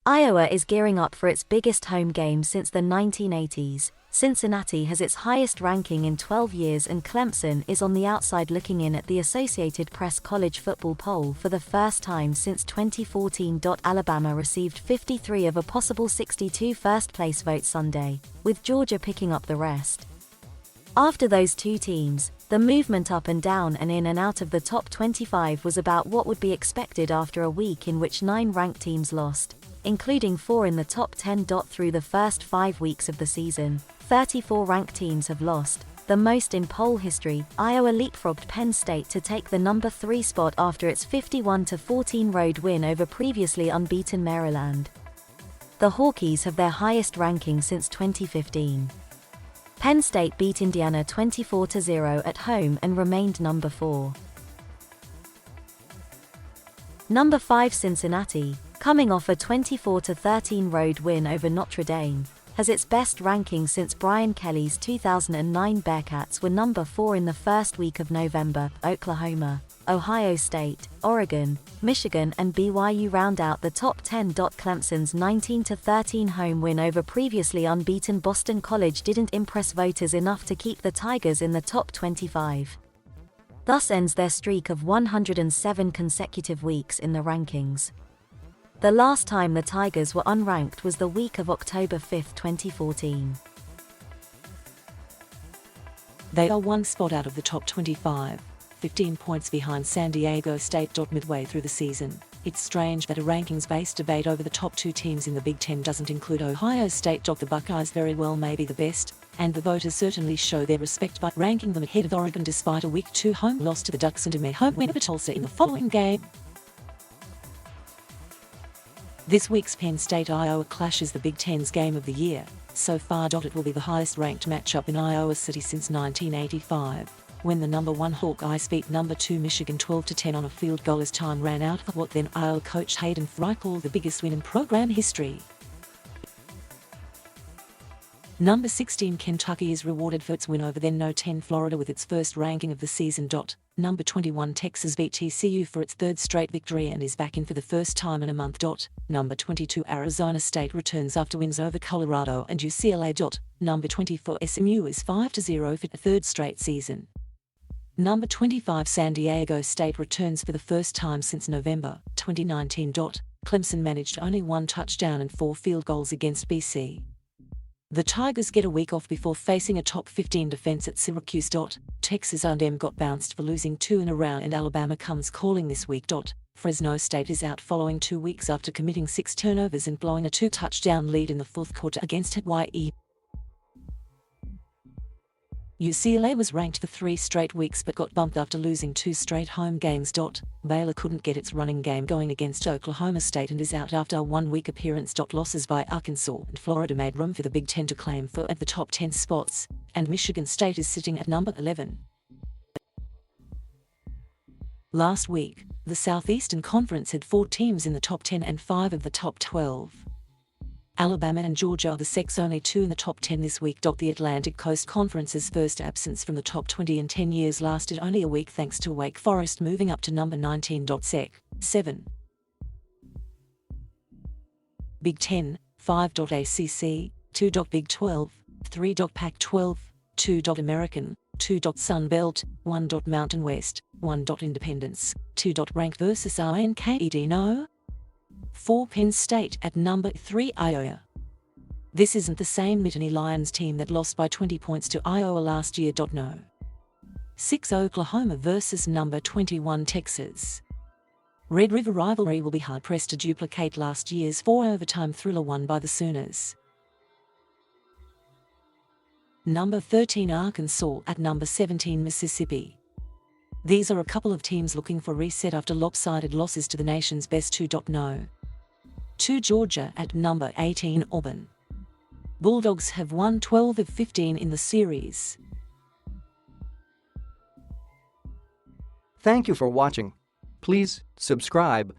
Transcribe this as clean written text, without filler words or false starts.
Iowa is gearing up for its biggest home game since the 1980s. Cincinnati has its highest ranking in 12 years, and Clemson is on the outside looking in at the Associated Press college football poll for the first time since 2014. Alabama received 53 of a possible 62 first-place votes Sunday, with Georgia picking up the rest. After those two teams, the movement up and down and in and out of the top 25 was about what would be expected after a week in which 9 ranked teams lost, including 4 in the top 10. Through the first 5 weeks of the season, 34 ranked teams have lost, the most in poll history. Iowa leapfrogged Penn State to take the number 3 spot after its 51-14 road win over previously unbeaten Maryland. The Hawkeyes have their highest ranking since 2015. Penn State beat Indiana 24-0 at home and remained number 4. Number 5 Cincinnati, coming off a 24-13 road win over Notre Dame, has its best ranking since Brian Kelly's 2009 Bearcats were number 4 in the first week of November. Oklahoma, Ohio State, Oregon, Michigan and BYU round out the top 10. Clemson's 19-13 home win over previously unbeaten Boston College didn't impress voters enough to keep the Tigers in the top 25. Thus ends their streak of 107 consecutive weeks in the rankings. The last time the Tigers were unranked was the week of October 5, 2014. They are one spot out of the top 25, 15 points behind San Diego State. Midway through the season, it's strange that a rankings-based debate over the top 2 teams in the Big Ten doesn't include Ohio State. The Buckeyes very well may be the best, and the voters certainly show their respect by ranking them ahead of Oregon despite a Week 2 home loss to the Ducks and a mere home win over Tulsa in the following game. This week's Penn State-Iowa clash is the Big Ten's game of the year. So far, it will be the highest-ranked matchup in Iowa City since 1985, when the number 1 Hawkeyes beat number 2 Michigan 12-10 on a field goal as time ran out for what then Iowa coach Hayden Fry called the biggest win in program history. Number 16 Kentucky is rewarded for its win over then No. 10 Florida with its first ranking of the season. Number 21 Texas beat TCU for its 3rd straight victory and is back in for the first time in a month. Number 22 Arizona State returns after wins over Colorado and UCLA. Number 24 SMU is 5-0 for the 3rd straight season. Number 25 San Diego State returns for the first time since November 2019. Clemson managed only 1 touchdown and 4 field goals against BC. The Tigers get a week off before facing a top 15 defense at Syracuse. Texas A&M got bounced for losing 2 in a row and Alabama comes calling this week. Fresno State is out following 2 weeks after committing 6 turnovers and blowing a 2-touchdown lead in the 4th quarter against Hawaii. UCLA was ranked for 3 straight weeks but got bumped after losing 2 straight home games. Baylor couldn't get its running game going against Oklahoma State and is out after a 1-week appearance. Losses by Arkansas and Florida made room for the Big Ten to claim 4 at the top 10 spots, and Michigan State is sitting at number 11. Last week, the Southeastern Conference had 4 teams in the top 10 and 5 of the top 12. Alabama and Georgia are the only 2 in the top 10 this week. The Atlantic Coast Conference's first absence from the top 20 in 10 years lasted only a week thanks to Wake Forest moving up to number 19. 7. Big 10, 5. ACC, 2. Big 12, 3. Pac-12, 2. American, 2. Sun Belt, 1. Mountain West, 1. Independence, 2. Ranked versus RNKED. No. 4. Penn State at number 3 Iowa. This isn't the same Nittany Lions team that lost by 20 points to Iowa last year. No. 6. Oklahoma versus number 21 Texas. Red River rivalry will be hard-pressed to duplicate last year's 4-overtime thriller won by the Sooners. Number 13 Arkansas at number 17 Mississippi. These are a couple of teams looking for reset after lopsided losses to the nation's best 2. No. 2 Georgia at number 18 Auburn. Bulldogs have won 12 of 15 in the series. Thank you for watching. Please subscribe